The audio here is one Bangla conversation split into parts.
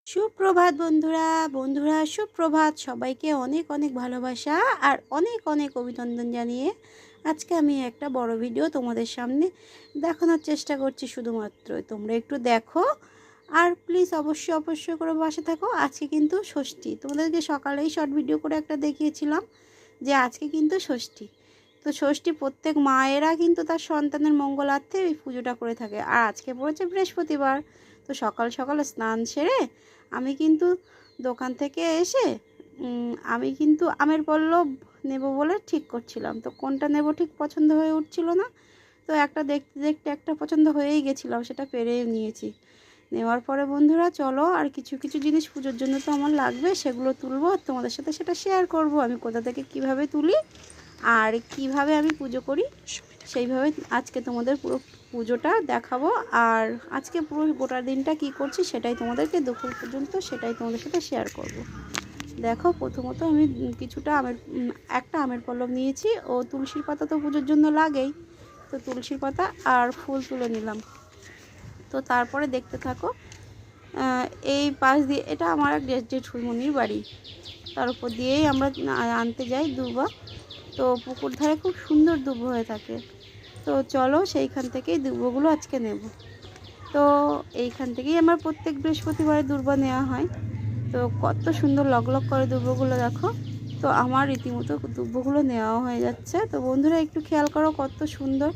সুপ্রভাত বন্ধুরা বন্ধুরা সুপ্রভাত সবাইকে অনেক অনেক ভালোবাসা আর অনেক অনেক অভিনন্দন জানিয়ে আজকে আমি একটা বড় ভিডিও তোমাদের সামনে দেখানোর চেষ্টা করছি। শুধুমাত্র তোমরা একটু দেখো আর প্লিজ অবশ্যই অবশ্যই করে পাশে থাকো। আজকে কিন্তু ষষ্ঠী, তোমাদেরকে সকালেই শর্ট ভিডিও করে একটা দেখিয়েছিলাম যে আজকে কিন্তু ষষ্ঠী। তো ষষ্ঠী প্রত্যেক মায়েরা কিন্তু তার সন্তানের মঙ্গলার্থে এই পুজোটা করে থাকে। আর আজকে পড়েছে বৃহস্পতিবার। তো সকাল সকাল স্নান সেরে আমি কিন্তু দোকান থেকে এসে আমি কিন্তু আমের পল্লব নেব বলে ঠিক করছিলাম। তো কোনটা নেব ঠিক পছন্দ হয়ে উঠছিল না। তো একটা দেখতে দেখতে একটা পছন্দ হয়েই গেছিলাম, সেটা পেরে নিয়েছি। নেওয়ার পরে বন্ধুরা চলো, আর কিছু কিছু জিনিস পুজোর জন্য তো আমার লাগবে, সেগুলো তুলবো আর তোমাদের সাথে সেটা শেয়ার করব। আমি কোথা থেকে কিভাবে তুলি আর কিভাবে আমি পুজো করি সেইভাবে আজকে তোমাদের পুরো পুজোটা দেখাবো। আর আজকে পুরো গোটা দিনটা কি করছি সেটাই তোমাদেরকে দুপুর পর্যন্ত সেটাই তোমাদের সাথে শেয়ার করব। দেখো, প্রথমত আমি কিছুটা একটা আমের পল্লব নিয়েছি। ও তুলসীর পাতা তো পুজোর জন্য লাগেই, তো তুলসীর পাতা আর ফুল তুলে নিলাম। তো তারপরে দেখতে থাকো। এই পাশ দিয়ে, এটা আমার এক জেঠুমনির বাড়ি, তার উপর দিয়েই আমরা আনতে যাই দুর্বা। তো পুকুর ধারে খুব সুন্দর দুর্বা হয়ে থাকে। তো চলো সেইখান থেকেই দুর্বাগুলো আজকে নেব। তো এইখান থেকেই আমার প্রত্যেক বৃহস্পতিবারে দুর্বা নেওয়া হয়। তো কত সুন্দর লগলগ করে দুর্বাগুলো দেখো। তো আমার রীতিমতো দুর্বাগুলো নেওয়া হয়ে যাচ্ছে। তো বন্ধুরা একটু খেয়াল করো কত সুন্দর।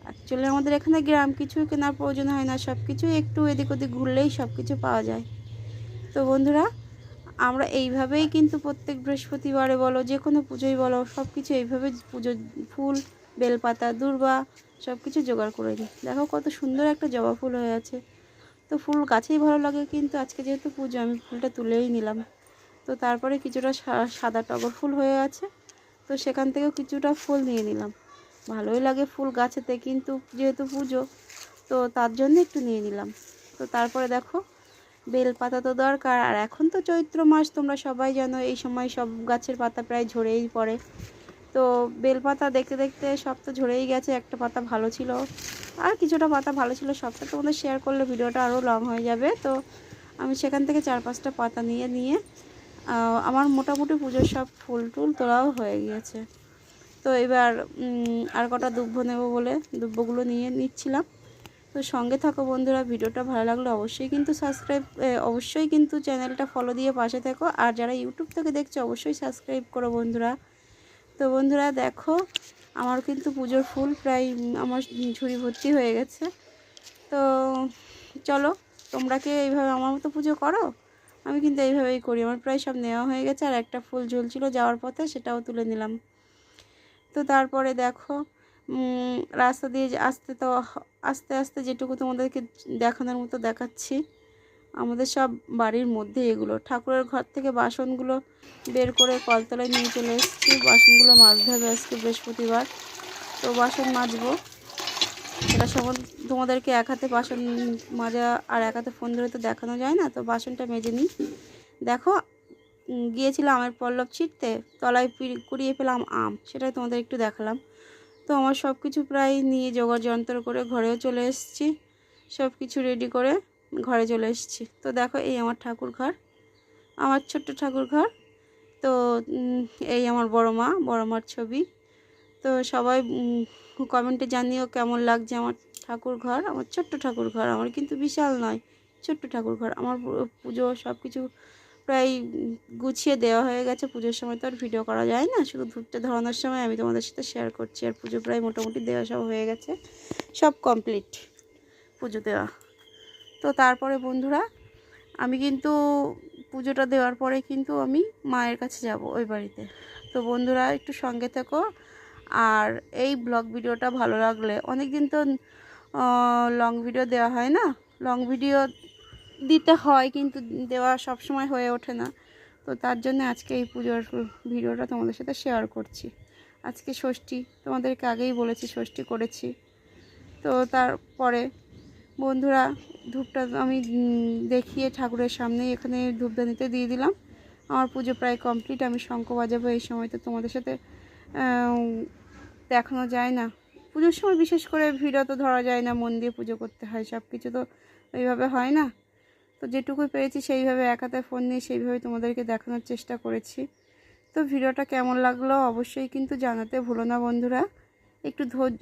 অ্যাকচুয়ালি আমাদের এখানে গ্রাম, কিছুই কেনার প্রয়োজন হয় না, সব কিছুই একটু এদিক ওদিক ঘুরলেই সব কিছু পাওয়া যায়। তো বন্ধুরা আমরা এইভাবেই কিন্তু প্রত্যেক বৃহস্পতিবারে বলো, যে কোনো পুজোই বলো, সব কিছু এইভাবে পুজো, ফুল, বেলপাতা, দূর্বা সব কিছু জোগাড় করে নিই। দেখো কত সুন্দর একটা জবা ফুল হয়ে আছে। তো ফুল গাছেই ভালো লাগে, কিন্তু আজকে যেহেতু পুজো আমি ফুলটা তুলেই নিলাম। তো তারপরে কিছুটা সাদা টগর ফুল হয়ে আছে, তো সেখান থেকেও কিছুটা ফুল নিয়ে নিলাম। ভালোই লাগে ফুল গাছেতে, কিন্তু যেহেতু পুজো তো তার জন্য একটু নিয়ে নিলাম। তো তারপরে দেখো বেলপাতা তো দরকার। আর এখন তো চৈত্র মাস, তোমরা সবাই জানো এই সময় সব গাছের পাতা প্রায় ঝরেই পড়ে। তো বেলপাতা দেখতে দেখতে সব তো ঝরেই গেছে, একটা পাতা ভালো ছিল আর কিছুটা পাতা ভালো ছিল। সবটা তোমাদের শেয়ার করলে ভিডিওটা আরও লং হয়ে যাবে। তো আমি সেখান থেকে 4-5টা পাতা নিয়ে নিয়ে আমার মোটামুটি পুজোর সব ফুল টুল তোলাও হয়ে গিয়েছে। তো এবার আর কটা দুব্বো নেব বলে দুব্বোগুলো নিয়ে নিচ্ছিলাম। তো সঙ্গে থাকো বন্ধুরা, ভিডিওটা ভালো লাগলে অবশ্যই কিন্তু চ্যানেলটা ফলো দিয়ে পাশে থেকো। আর যারা ইউটিউব থেকে দেখছো অবশ্যই সাবস্ক্রাইব করো বন্ধুরা। তো বন্ধুরা দেখো, আমার কিন্তু পুজোর ফুল প্রায় আমার ঝুড়ি ভর্তি হয়ে গেছে। তো চলো, তোমরা কি এইভাবে আমার মতো পুজো করো? আমি কিন্তু এইভাবেই করি। আমার প্রায় সব নেওয়া হয়ে গেছে, আর একটা ফুল ঝুলছিল যাওয়ার পথে, সেটাও তুলে নিলাম। তো তারপরে দেখো রাস্তা দিয়ে আস্তে আস্তে যেটুকু তোমাদেরকে দেখানোর মতো দেখাচ্ছি। আমাদের সব বাড়ির মধ্যে এগুলো ঠাকুরের ঘর থেকে বাসনগুলো বের করে কলতলায় নিয়ে চলে এসেছি। বাসনগুলো মাজতে হবে আজকে বৃহস্পতিবার, তো বাসন মাজবো। সেটা তোমাদেরকে এক হাতে বাসন মাজা আর এক হাতে ফোন ধরে তো দেখানো যায় না। তো বাসনটা মেজে নিই। দেখো গিয়েছিলাম আমের পল্লব ছিঁড়তে, তলায় কুড়িয়ে পেলাম আম, সেটাই তোমাদের একটু দেখালাম। তো আমার সব কিছু প্রায় নিয়ে জোগাড় যন্ত্র করে ঘরেও চলে এসেছি, সব কিছু রেডি করে ঘরে চলে এসেছি। তো দেখো এই আমার ঠাকুর ঘর, আমার ছোট্ট ঠাকুর ঘর। তো এই আমার বড় মার ছবি। তো সবাই কমেন্টে জানিও কেমন লাগছে আমার ঠাকুর ঘর, আমার ছোট্ট ঠাকুর ঘর। আমার কিন্তু বিশাল নয়, ছোট্ট ঠাকুর ঘর। আমার পুজো সব কিছু প্রায় গুছিয়ে দেওয়া হয়ে গেছে। পুজোর সময় তো আর ভিডিও করা যায় না, শুধু ধূপটা ধরানোর সময় আমি তোমাদের সাথে শেয়ার করছি। আর পুজো প্রায় মোটামুটি দেওয়া সব হয়ে গেছে, সব কমপ্লিট পুজো দেওয়া। তো তারপরে বন্ধুরা আমি কিন্তু পুজোটা দেওয়ার পরে কিন্তু আমি মায়ের কাছে যাব ওই বাড়িতে। তো বন্ধুরা একটু সঙ্গে থেকো। আর এই ব্লগ ভিডিওটা ভালো লাগলে, অনেক দিন তো লং ভিডিও দেওয়া হয় না, লং ভিডিও দিতে হয় কিন্তু দেওয়া সব সময় হয়ে ওঠে না। তো তার জন্য আজকে এই পুজোর ভিডিওটা তোমাদের সাথে শেয়ার করছি। আজকে ষষ্ঠী, তোমাদেরকে আগেই বলেছি ষষ্ঠী করেছি। তো তারপরে বন্ধুরা ধূপটা আমি দেখিয়ে ঠাকুরের সামনেই এখানে ধূপদানিতে দিয়ে দিলাম। আমার পুজো প্রায় কমপ্লিট। আমি শঙ্খ বাজাবো এই সময়, তো তোমাদের সাথে দেখানো যায় না। পুজোর সময় বিশেষ করে ভিডিও তো ধরা যায় না, মন দিয়ে পুজো করতে হয়, সব কিছু তো ওইভাবে হয় না। তো যেটুকু পেরেছি সেইভাবে এক হাতে ফোন নিয়ে সেইভাবে তোমাদেরকে দেখানোর চেষ্টা করেছি। তো ভিডিওটা কেমন লাগলো অবশ্যই কিন্তু জানাতে ভুলো না বন্ধুরা।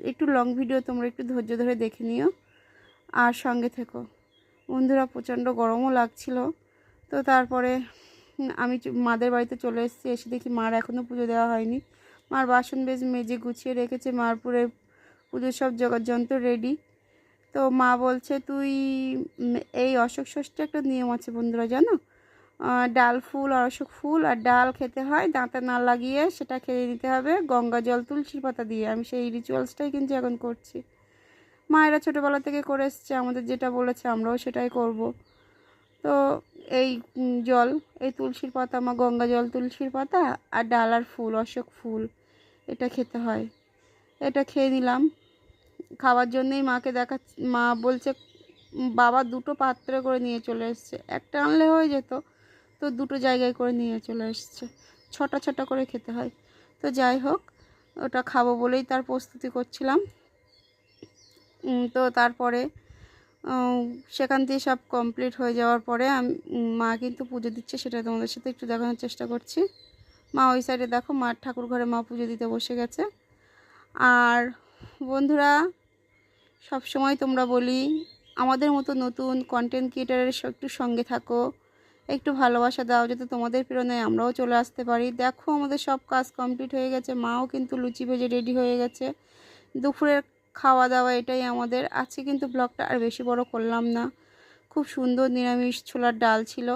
একটু লং ভিডিও, তোমরা একটু ধৈর্য ধরে দেখে নিও আর সঙ্গে থেকো বন্ধুরা। প্রচণ্ড গরমও লাগছিল। তো তারপরে আমি মাদের বাড়িতে চলে এসেছি। এসে দেখি মার এখনও পুজো দেওয়া হয়নি। মার বাসন বেশ মেজে গুছিয়ে রেখেছে, মার পুরে পুজোর সব যন্ত্র রেডি। তো মা বলছে তুই এই অশোক ষষ্ঠী একটা নিয়ম আছে বন্ধুরা, জানো? ডাল ফুল, অশোক ফুল আর ডাল খেতে হয়, দাঁতে না লাগিয়ে সেটা খেয়ে নিতে হবে গঙ্গা জল তুলসী পাতা দিয়ে। আমি সেই রিচুয়ালসটাই কিন্তু এখন করছি। মায়েরা ছোটোবেলা থেকে করে এসছে, আমাদের যেটা বলেছে আমরাও সেটাই করব। তো এই জল, এই তুলসীর পাতা, আমার গঙ্গা জল তুলসীর পাতা আর ডাল আর ফুল, অশোক ফুল, এটা খেতে হয়। এটা খেয়ে নিলাম। খাওয়ার জন্যেই মাকে মা বলছে, বাবা দুটো পাত্রে করে নিয়ে চলে এসছে, একটা আনলে হয়ে যেত, তো দুটো জায়গায় করে নিয়ে চলে এসছে। ছটা ছটা করে খেতে হয়। তো যাই হোক, ওটা খাবো বলেই তার প্রস্তুতি করছিলাম। তো তারপরে সেখান থেকে সব কমপ্লিট হয়ে যাওয়ার পরে মা কিন্তু পুজো দিচ্ছে, সেটা তোমাদের সাথে একটু দেখানোর চেষ্টা করছি। মা ওই সাইডে দেখো, মার ঠাকুর ঘরে মা পুজো দিতে বসে গেছে। আর বন্ধুরা, সব সময় তোমরা বলি আমাদের মতো নতুন কন্টেন্ট ক্রিয়েটারের একটু সঙ্গে থাকো, একটু ভালোবাসা দাও, যাতে তোমাদের প্রেরণায় আমরাও চলে আসতে পারি। দেখো আমাদের সব কাজ কমপ্লিট হয়ে গেছে, মাও কিন্তু লুচি ভেজে রেডি হয়ে গেছে। দুপুরের খাওয়া দাওয়া এটাই আমাদের আজকে। কিন্তু ব্লগটা আর বেশি বড় করলাম না। খুব সুন্দর নিরামিষ ছোলার ডাল ছিল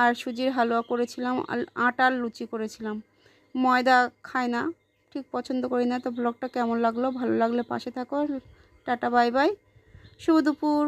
আর সুজির হালুয়া করেছিলাম, আর আটার লুচি করেছিলাম। ময়দা খায় না, ঠিক পছন্দ করি না। তো ব্লগটা কেমন লাগলো, ভালো লাগলে পাশে থাকো। টাটা, বাই বাই, শুভ দুপুর।